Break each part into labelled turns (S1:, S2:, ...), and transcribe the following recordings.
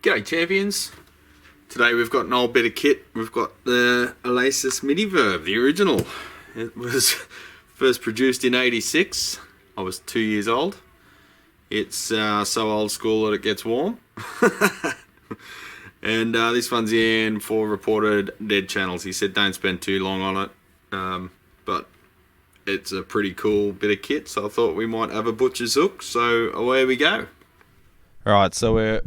S1: G'day champions. Today we've got an old bit of kit. We've got the Alesis Midiverb, the original. It was first produced in '86. I was 2 years old. It's so old school that it gets warm. And this one's in for reported dead channels. He said don't spend too long on it. But it's a pretty cool bit of kit, so I thought we might have a butcher's hook. So away we go.
S2: Alright, so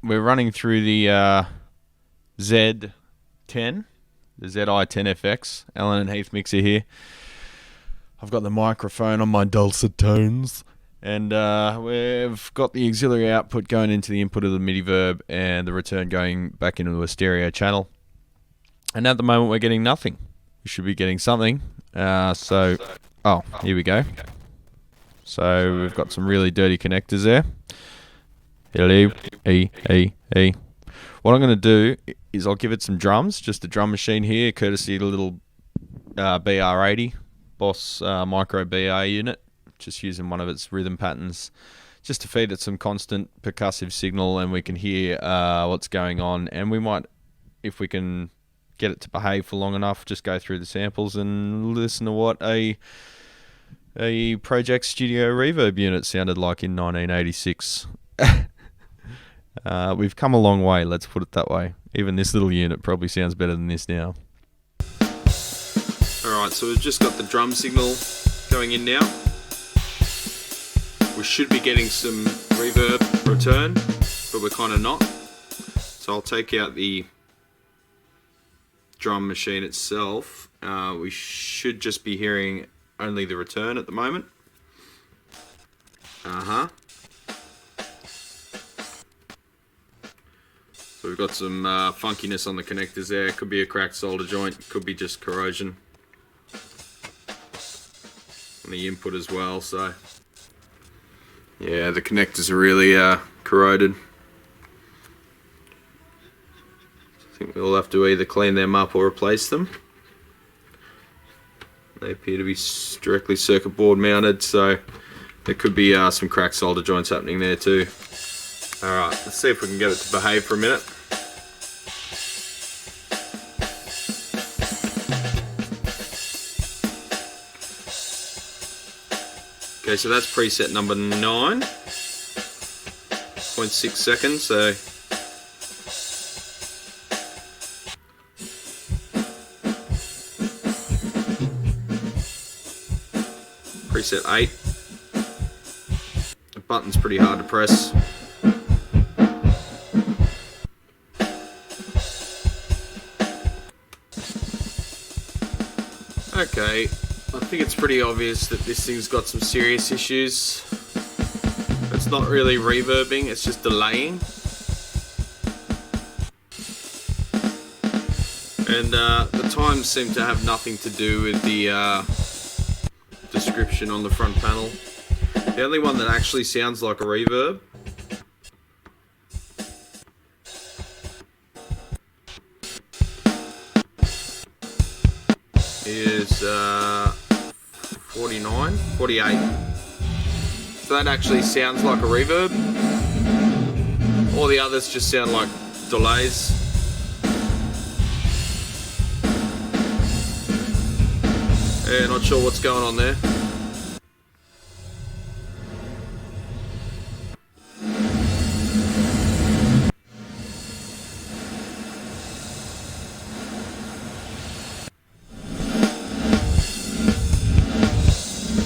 S2: we're running through the Z10, the ZI-10FX, Allen and Heath mixer here. I've got the microphone on my dulcet tones, and we've got the auxiliary output going into the input of the Midiverb and the return going back into a stereo channel. And at the moment we're getting nothing. We should be getting something. Oh, here we go. So we've got some really dirty connectors there. Hello, hey. What I'm going to do is I'll give it some drums, just a drum machine here, courtesy of the little BR80, Boss Micro BR unit, just using one of its rhythm patterns, just to feed it some constant percussive signal, and we can hear what's going on, and we might, if we can get it to behave for long enough, just go through the samples and listen to what a Project Studio reverb unit sounded like in 1986. We've come a long way, let's put it that way. Even this little unit probably sounds better than this now.
S1: Alright, so we've just got the drum signal going in now. We should be getting some reverb return, but we're kind of not. So I'll take out the drum machine itself. We should just be hearing only the return at the moment. So we've got some funkiness on the connectors there. Could be a cracked solder joint, could be just corrosion on the input as well. So yeah, the connectors are really corroded. I think we'll have to either clean them up or replace them. They appear to be directly circuit board mounted, so there could be some cracked solder joints happening there too. Alright, let's see if we can get it to behave for a minute. Okay, so that's preset number 9, 0.6 seconds, so preset 8. The button's pretty hard to press. Okay, I think it's pretty obvious that this thing's got some serious issues. It's not really reverbing, it's just delaying. And the times seem to have nothing to do with the description on the front panel. The only one that actually sounds like a reverb is 48. So that actually sounds like a reverb. All the others just sound like delays. Yeah, not sure what's going on there.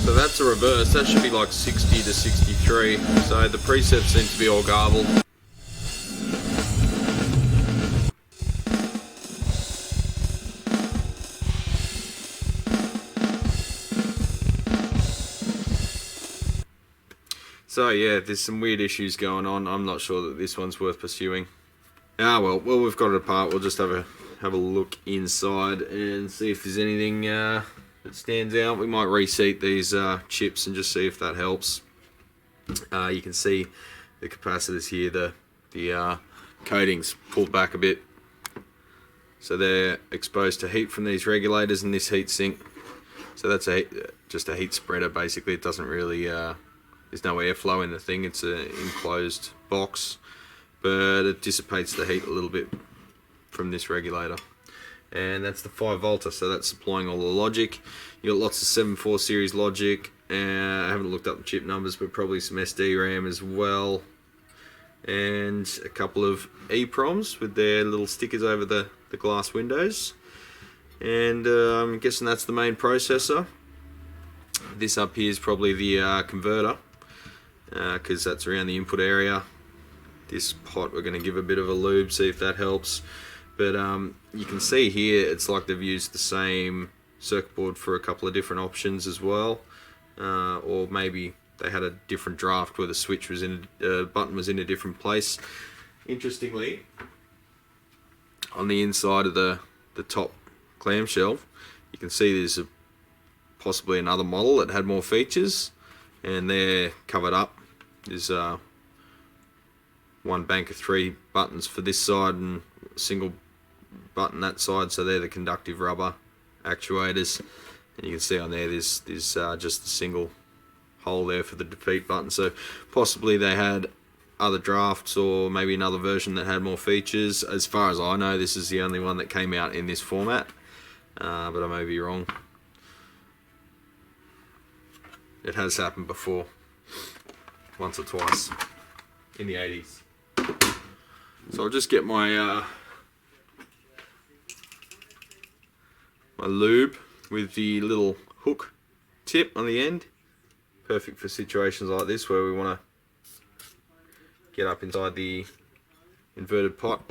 S1: So that's a reverse. That should be like 60 to 63. So the presets seem to be all garbled. So yeah, there's some weird issues going on. I'm not sure that this one's worth pursuing. Well, we've got it apart. We'll just have a look inside and see if there's anything that stands out. We might reseat these chips and just see if that helps. You can see the capacitors here. The coating's pulled back a bit, so they're exposed to heat from these regulators and this heat sink. So that's just a heat spreader basically. It doesn't really there's no airflow in the thing. It's an enclosed box, but it dissipates the heat a little bit from this regulator. And that's the 5 volter, so that's supplying all the logic. You got lots of 7.4 series logic. I haven't looked up the chip numbers, but probably some SD RAM as well, and a couple of EPROMs with their little stickers over the glass windows. And I'm guessing that's the main processor. This up here is probably the converter, because that's around the input area. This pot we're going to give a bit of a lube, see if that helps. But you can see here it's like they've used the same circuit board for a couple of different options as well, or maybe they had a different draft where the switch was in, button was in a different place. Interestingly, on the inside of the top clamshell, you can see there's possibly another model that had more features, and they're covered up. There's one bank of 3 buttons for this side and a single button that side, so they're the conductive rubber actuators. And you can see on there there's just a single hole there for the defeat button, so possibly they had other drafts or maybe another version that had more features. As far as I know, this is the only one that came out in this format, but I may be wrong. It has happened before, once or twice in the 80s. So I'll just get my my lube with the little hook tip on the end. Perfect for situations like this where we want to get up inside the inverted pot.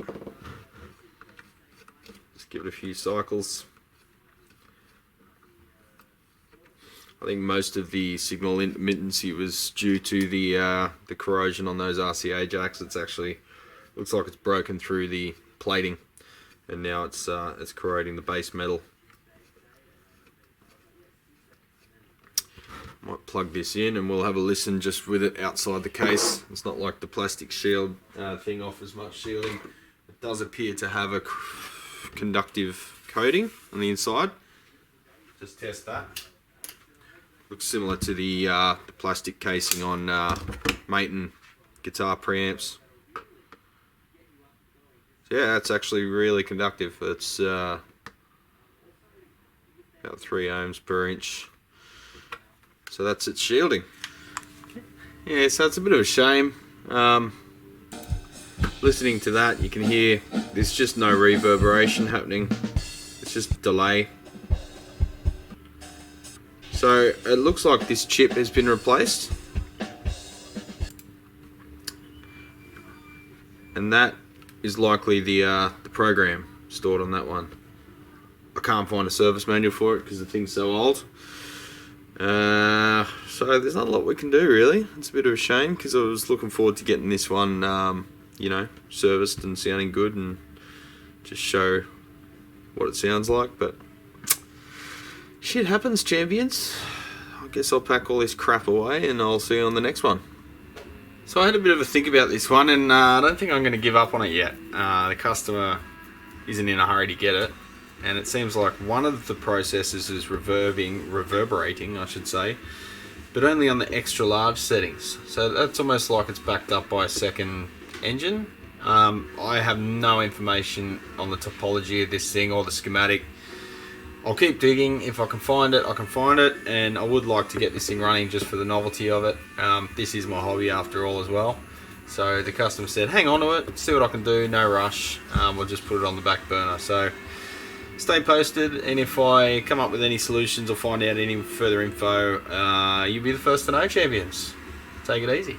S1: Just give it a few cycles. I think most of the signal intermittency was due to the corrosion on those RCA jacks. It's actually looks like it's broken through the plating, and now it's corroding the base metal. Might plug this in and we'll have a listen just with it outside the case. It's not like the plastic shield thing offers much shielding. It does appear to have a conductive coating on the inside. Just test that. Looks similar to the plastic casing on Maton guitar preamps. So yeah, that's actually really conductive. It's about 3 ohms per inch. So that's its shielding. Yeah, so it's a bit of a shame. Listening to that, you can hear there's just no reverberation happening. It's just delay. So it looks like this chip has been replaced, and that is likely the program stored on that one. I can't find a service manual for it because the thing's so old. So there's not a lot we can do really. It's a bit of a shame because I was looking forward to getting this one, you know, serviced and sounding good and just show what it sounds like. But shit happens, champions. I guess I'll pack all this crap away and I'll see you on the next one. So I had a bit of a think about this one, and I don't think I'm going to give up on it yet. The customer isn't in a hurry to get it, and it seems like one of the processors is reverberating, I should say, but only on the extra large settings. So that's almost like it's backed up by a second engine. I have no information on the topology of this thing or the schematic. I'll keep digging. If I can find it, I can find it, and I would like to get this thing running just for the novelty of it. This is my hobby after all as well. So the customer said, hang on to it, see what I can do, no rush. We'll just put it on the back burner. So stay posted, and if I come up with any solutions or find out any further info, you'll be the first to know, champions. Take it easy.